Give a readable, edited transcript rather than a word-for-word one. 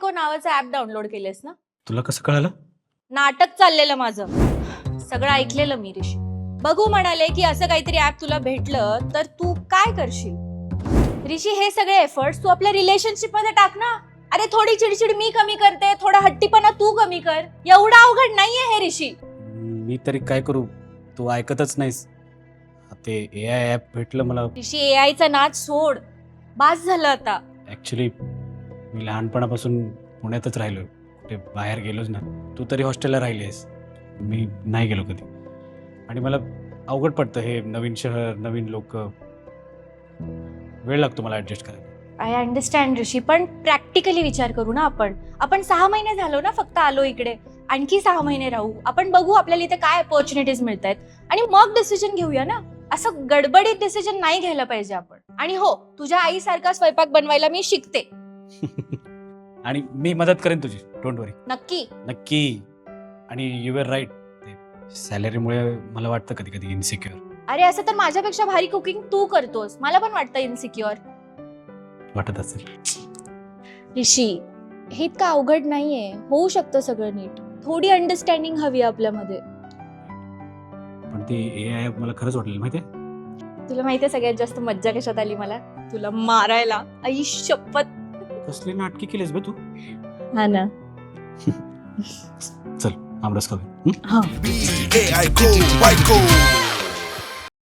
Duo नावाचं app download केलेस ना? तुला कसं कळालं? नाटक चाललेलं माझं, सगळं ऐकलेलं मी ऋषी. बघू म्हणाले की असं काहीतरी ऍप तुला भेटलं तर तू काय करशील? ऋषी, हे सगळे एफर्ट्स तू आपल्या रिलेशनशिप मध्ये टाक ना. अरे थोडी चिडचिड मी कमी करते, थोडा हट्टीपणा तू कमी कर. एवढं अवघड नाहीये हे ऋषी. मी तरी काय करू, तू ऐकतच नाहीस. ते AI ॲप भेटलं मला. ऋषी, एआयचा नाच सोड, बास झालं आता. ॲक्च्युली मी लहानपणापासून पुण्यातच राहिलो, कुठे बाहेर गेलोच ना. तू तरी हॉस्टेलला राहिली आहेस, मी नाही गेलो कधी. आणि मला अवघड पडतं हे नवीन शहर, नवीन लोक. वेळ लागतो मला ॲडजस्ट करायला. आय अंडरस्टँड ऋषी, पण प्रॅक्टिकली विचार करू ना आपण 6 महिने झालो ना फक्त आलो इकडे. आणखी 6 महिने राहू, आपण बघू आपल्याला इथे काय अपॉर्च्युनिटीज मिळत आहेत आणि मग डिसिजन घेऊया ना. असं गडबडीत डिसिजन नाही घ्यायला पाहिजे आपण. आणि हो, तुझ्या आईसारखा स्वयंपाक बनवायला मी शिकते. आणि मी मदत करेन तुझी, डोंट वरी. नक्की नक्की. आणि यू आर राईट, ते सॅलरीमुळे मला वाटतं कधी कधी इन्सिक्युअर. अरे असं तर माझ्यापेक्षा भारी कुकिंग तू करतोस, मला पण वाटतं इनसिक्युअर. वाटत असेल. ऋषी, हे इतकं अवघड नाहीये, होऊ शकतं सगळं नीट. थोडी अंडरस्टँडिंग हवी आपल्यामध्ये. पण ती AI ॲप मला खरंच वाटलेलं माहितीये. तुला माहितीये सगळ्यात जास्त मज्जा कशात आली मला? तुला मारायला. आई शपथ. कसली नाटकी केलीस बे तू. हा ना. चल आमरस खाऊ. हा. AI cool, white cool.